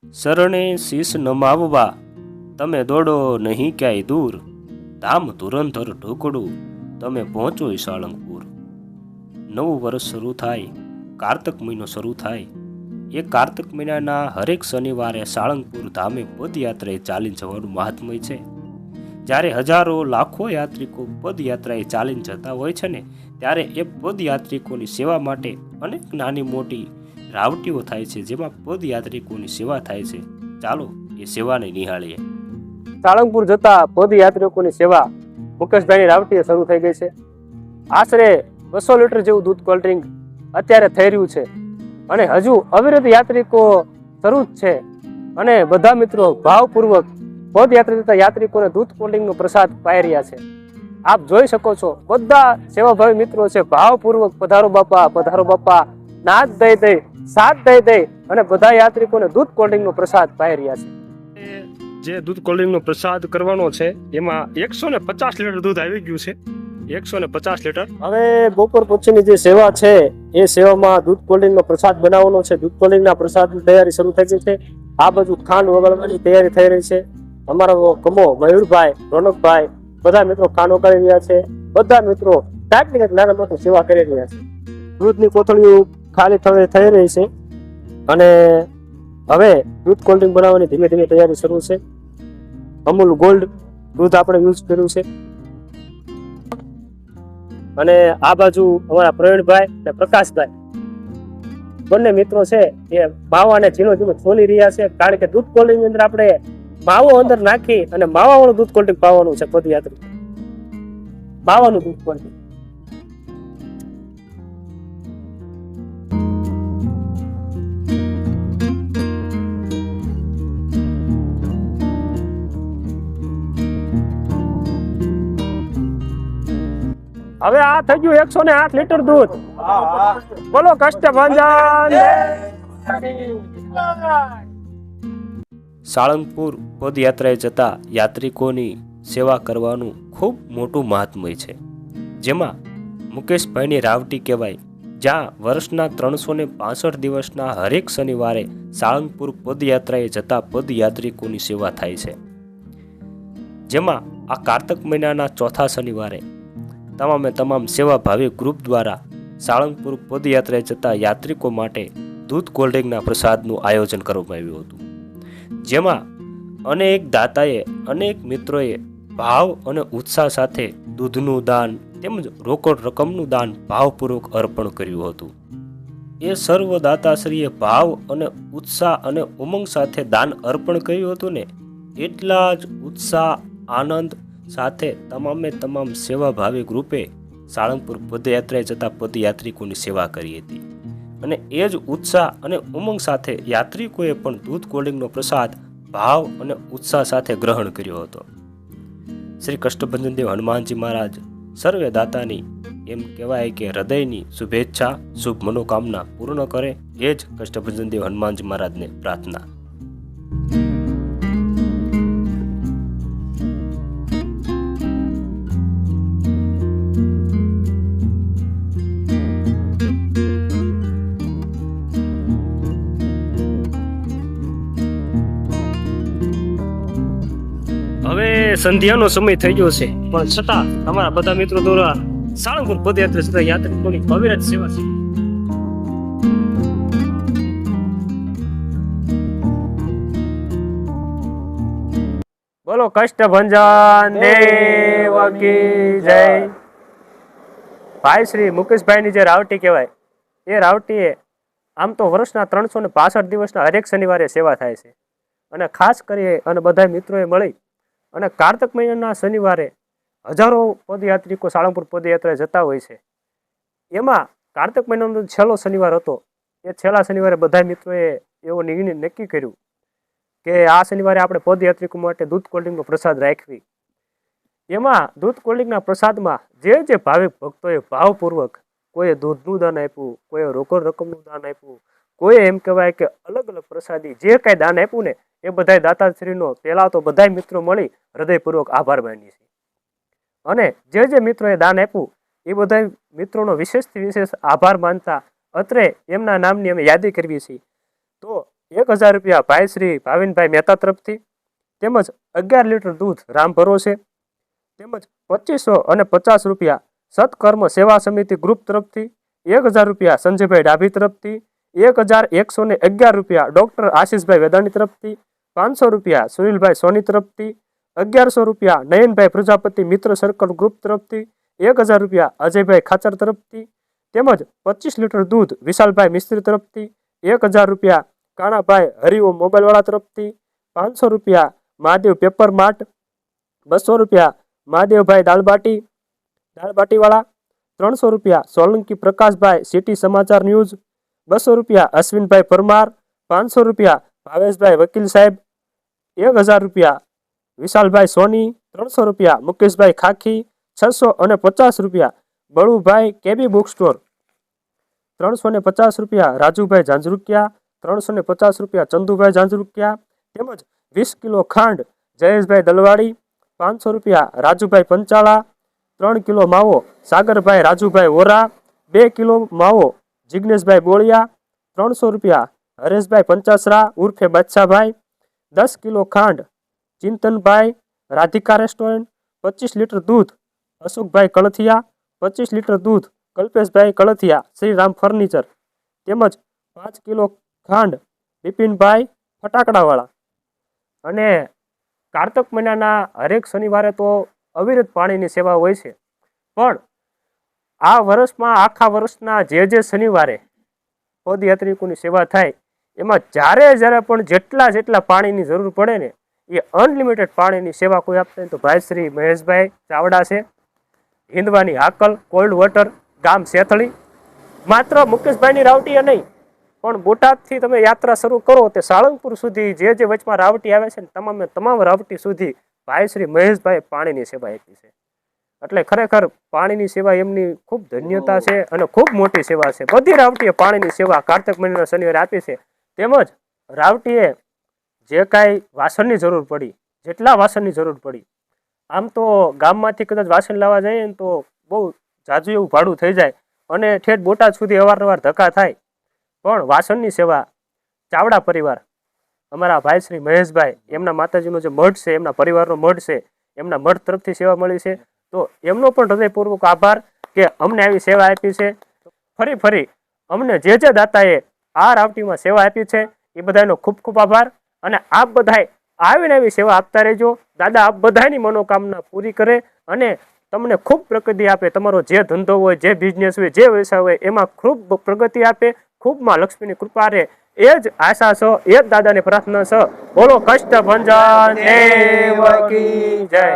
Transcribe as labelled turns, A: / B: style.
A: શરણે શીશ નમાવવા તમે દોડો નહીં ક્યાંય દૂર, ધામ ધુરંધર ઢોકડું તમે પહોંચો સાળંગપુર. નવું વર્ષ શરૂ થાય, કાર્તક મહિનો શરૂ થાય. એ કાર્તક મહિનાના હરેક શનિવારે સાળંગપુર ધામે પદયાત્રાએ ચાલીને જવાનું મહાત્મય છે. જ્યારે હજારો લાખો યાત્રિકો પદયાત્રાએ ચાલીને જતા હોય છે ને, ત્યારે એ પદયાત્રિકોની સેવા માટે અનેક નાની મોટી રાવટીઓ થાય છે, જેમાં પદયાત્રિકોની સેવા થાય છે. ચાલો એ સેવાને નિહાળીએ.
B: સાળંગપુર જતા પદયાત્રિકોની સેવા મુકેશભાઈની રાવટીએ શરૂ થઈ ગઈ છે. આશરે 200 લીટર જેવું દૂધ કોલ્ડ ડ્રિંક અત્યારે થઈ રહ્યું છે અને હજુ અવિરત યાત્રિકો શરૂ જ છે. અને બધા મિત્રો ભાવપૂર્વક પદયાત્રા જતા યાત્રિકોને દૂધ કોલ્ડ ડ્રિંકનો પ્રસાદ પાઈ રહ્યા છે. આપ જોઈ શકો છો, બધા સેવાભાવી મિત્રો છે. ભાવપૂર્વક પધારો બાપા, નાદ દઈ દઈ, સાથ દઈ દઈ અને બધા યાત્રિકોને દૂધ કોલ્ડ ડ્રિંકનો પ્રસાદ પાઈ રહ્યા છે.
C: જે દૂધ કોલ્ડ ડ્રિંકનો પ્રસાદ કરવાનો છે એમાં 150 લીટર દૂધ આવી ગયું છે. 150 લીટર.
B: હવે બપોર પછીની જે સેવા છે એ સેવામાં દૂધ કોલ્ડ ડ્રિંકનો પ્રસાદ બનાવવાનો છે. દૂધ કોલ્ડ ડ્રિંકના પ્રસાદની તૈયારી શરૂ થઈ ગઈ છે. આ બાજુ ખાંડ વગાડવાની તૈયારી થઈ રહી છે. અમારા કમો મયુરભાઈ, રોનકભાઈ બધા મિત્રો ખાંડ વગાડી રહ્યા છે. બધા મિત્રો કાંઈક નાના મોટી સેવા કરી રહ્યા છે. દૂધની કોથળીઓ ખાલી થઈ રહી છે અને હવે દૂધ કોલ્ડ ડ્રિંક બનાવવાની ધીમે ધીમે તૈયારી શરૂ છે. અમૂલ ગોલ્ડ દૂધ આપણે યુઝ કર્યું છે. અને આ બાજુ અમારા પ્રવીણભાઈ અને પ્રકાશભાઈ બંને મિત્રો છે એ માવાને ઝીણો ઝીણો છોલી રહ્યા છે. કારણ કે દૂધ કોલ્ડ ડ્રિંક અંદર આપણે માવો અંદર નાખી અને માવાવાળું દૂધ કોલ્ડ ડ્રિંક પાવાનું છે. પદયાત્રી માવાનું દૂધ કોલ્ડ ડ્રિંક. હવે આ થઈ ગયું 108 લીટર દૂધ. બોલો કષ્ટભંજન.
A: સાળંગપુર પદયાત્રાએ જતા યાત્રિકોની સેવા કરવાનું ખૂબ મોટું મહાત્મય છે, જેમાં મુકેશભાઈની રાવટી કહેવાય, જ્યાં વર્ષના 365 દિવસના હરેક શનિવારે સાળંગપુર પદયાત્રાએ જતા પદયાત્રિકોની સેવા થાય છે. જેમાં આ કાર્તક મહિનાના ચોથા શનિવારે તમામ સેવાભાવી ગ્રુપ દ્વારા સાળંગપુર પદયાત્રાએ જતા યાત્રિકો માટે દૂધ કોલ્ડ ડ્રિંકના પ્રસાદનું આયોજન કરવામાં આવ્યું હતું. જેમાં અનેક દાતાએ, અનેક મિત્રોએ ભાવ અને ઉત્સાહ સાથે દૂધનું દાન તેમજ રોકડ રકમનું દાન ભાવપૂર્વક અર્પણ કર્યું હતું. એ સર્વ દાતાશ્રીએ ભાવ અને ઉત્સાહ અને ઉમંગ સાથે દાન અર્પણ કર્યું હતું ને, એટલા જ ઉત્સાહ, આનંદ સાથે તમામ સેવાભાવી ગ્રુપે સાળંગપુર પદયાત્રાએ જતા પદયાત્રિકોની સેવા કરી હતી. અને એ જ ઉત્સાહ અને ઉમંગ સાથે યાત્રિકોએ પણ દૂધ કોલ્ડ ડ્રિંકનો પ્રસાદ ભાવ અને ઉત્સાહ સાથે ગ્રહણ કર્યો હતો. શ્રી કષ્ટભંજન દેવ હનુમાનજી મહારાજ સર્વે દાતાની એમ કહેવાય કે હૃદયની શુભેચ્છા, શુભ મનોકામના પૂર્ણ કરે, એ જ કષ્ટભંજન દેવ હનુમાનજી મહારાજને પ્રાર્થના.
C: હવે સંધ્યાનો સમય થઈ ગયો છે, પણ છતાં અમારા બધા મિત્રો દ્વારા સાળંગપુર પદયાત્રા જતા યાત્રિકોની અવિરત સેવા છે.
B: બોલો કષ્ટભંજન દેવ કી જય. ભાઈ શ્રી મુકેશભાઈની જે રાવટી કહેવાય, એ રાવટીએ આમ તો વર્ષના 365 દિવસના હરેક શનિવારે સેવા થાય છે. અને ખાસ કરી અને બધા મિત્રોએ મળી અને કાર્તક મહિનાના શનિવારે હજારો પદયાત્રિકો સાળંગપુર પદયાત્રાએ જતા હોય છે. એમાં કાર્તક મહિનાનો છેલ્લો શનિવાર હતો. એ છેલ્લા શનિવારે બધા મિત્રોએ એવો નિર્ણય નક્કી કર્યું કે આ શનિવારે આપણે પદયાત્રિકો માટે દૂધ કોલ્ડ ડ્રિંકનો પ્રસાદ રાખવી. એમાં દૂધ કોલ્ડ ડ્રિંકના પ્રસાદમાં જે ભાવિક ભક્તોએ ભાવપૂર્વક, કોઈએ દૂધનું દાન આપ્યું, કોઈએ રોકડ રકમનું દાન આપ્યું, કોઈએ એમ કહેવાય કે અલગ અલગ પ્રસાદી જે કાંઈ દાન આપ્યું ને, એ બધા દાતાશ્રીનો પહેલા તો બધા મિત્રો મળી હૃદયપૂર્વક આભાર માનીએ છીએ. અને જે મિત્રોએ દાન આપ્યું એ બધા મિત્રોનો વિશેષથી વિશેષ આભાર માનતા અત્રે એમના નામની અમે યાદી કરવી છીએ. તો 1000 રૂપિયા ભાઈ શ્રી ભાવિનભાઈ મહેતા તરફથી, તેમજ 11 લીટર દૂધ રામ ભરોસે, તેમજ 2550 રૂપિયા સત્કર્મ સેવા સમિતિ ગ્રુપ તરફથી, 1000 રૂપિયા સંજયભાઈ ડાભી તરફથી, 1111 રૂપિયા ડોક્ટર આશીષભાઈ વેદાણી તરફથી, 500 રૂપિયા સુનિલભાઈ સોની તરફથી, 1100 રૂપિયા નયનભાઈ પ્રજાપતિ મિત્ર સર્કલ ગ્રુપ તરફથી, 1000 રૂપિયા અજયભાઈ ખાચર તરફથી, તેમજ 25 લીટર દૂધ વિશાલભાઈ મિસ્ત્રી તરફથી, 1000 રૂપિયા કાણાભાઈ હરિઓમ મોબાઈલવાળા તરફથી, 500 રૂપિયા મહાદેવ પેપર માર્ટ, 200 રૂપિયા મહાદેવભાઈ દાળબાટીવાળા, 300 રૂપિયા સોલંકી પ્રકાશભાઈ સિટી સમાચાર ન્યૂઝ, 200 રૂપિયા અશ્વિનભાઈ પરમાર, 500 રૂપિયા ભાવેશભાઈ વકીલ સાહેબ, 1000 રૂપિયા વિશાલભાઈ સોની, 300 રૂપિયા મુકેશભાઈ ખાખી, 650 રૂપિયા બળુભાઈ કેબી બુક સ્ટોર, 350 રૂપિયા રાજુભાઈ ઝાંઝરુકિયા, 350 રૂપિયા ચંદુભાઈ ઝાંઝરુકિયા, તેમજ 20 કિલો ખાંડ જયેશભાઈ દલવાડી, 500 રૂપિયા રાજુભાઈ પંચાળા, 3 કિલો માવો સાગરભાઈ રાજુભાઈ વોરા, 2 કિલો માવો જિગ્નેશભાઈ બોળિયા, 300 રૂપિયા હરેશભાઈ પંચાસરા ઉર્ફે બાદશાહભાઈ, 10 કિલો ખાંડ ચિંતનભાઈ રાધિકા રેસ્ટોરન્ટ, 25 લીટર દૂધ અશોકભાઈ કળથિયા, 25 લીટર દૂધ કલ્પેશભાઈ કળથિયા શ્રી રામ ફર્નિચર, તેમજ 5 કિલો ખાંડ બિપિનભાઈ ફટાકડાવાળા. અને કારતક મહિનાના હરેક શનિવારે તો અવિરત પાણીની સેવા હોય છે, પણ આ વર્ષમાં આખા વર્ષના જે શનિવારે પદયાત્રિકોની સેવા થાય એમાં જ્યારે પણ જેટલા પાણીની જરૂર પડે ને એ અનલિમિટેડ પાણીની સેવા કોઈ આપતા હોય તો ભાઈ શ્રી મહેશભાઈ ચાવડા છે, હિંદવાની હાકલ કોલ્ડ વોટર ગામ સેથળી. માત્ર મુકેશભાઈની રાવટીએ નહીં પણ બોટાદથી તમે યાત્રા શરૂ કરો તે સાળંગપુર સુધી જે વચમાં રાવટી આવે છે ને તમામ રાવટી સુધી ભાઈ શ્રી મહેશભાઈ પાણીની સેવા આપી છે. એટલે ખરેખર પાણીની સેવા એમની ખૂબ ધન્યતા છે અને ખૂબ મોટી સેવા છે. બધી રાવટીએ પાણીની સેવા કારતક મહિનાના શનિવારે આપી છે. તેમજ રાવટીએ જે કાંઈ વાસણની જરૂર પડી, જેટલા વાસણની જરૂર પડી, આમ તો ગામમાંથી કદાચ વાસણ લાવવા જઈએ ને તો બહુ જાજુ એવું ભાડું થઈ જાય અને ઠેઠ બોટાદ સુધી અવારનવાર ધક્કા થાય, પણ વાસણની સેવા ચાવડા પરિવાર અમારા ભાઈ શ્રી મહેશભાઈ એમના માતાજીનો જે મઠ છે, એમના પરિવારનો મઠ છે, એમના મઠ તરફથી સેવા મળી છે. તો એમનો પણ હૃદયપૂર્વક આભાર કે અમને આવી સેવા આપી છે. ફરી અમને જે દાતાએ આ રાવટીમાં સેવા આપી છે એ બધાનો ખૂબ ખૂબ આભાર. અને આપ બધાએ આવીને આવી સેવા આપતા રહેજો. દાદા આપ બધાની મનોકામના પૂરી કરે અને તમને ખૂબ પ્રગતિ આપે. તમારો જે ધંધો હોય, જે બિઝનેસ હોય, જે વ્યવસાય હોય એમાં ખૂબ પ્રગતિ આપે, ખૂબ માં લક્ષ્મીની કૃપા રહે, એ જ આશા છે, એ જ દાદાની પ્રાર્થના છે. બોલો કષ્ટભંજન દેવ કી જય.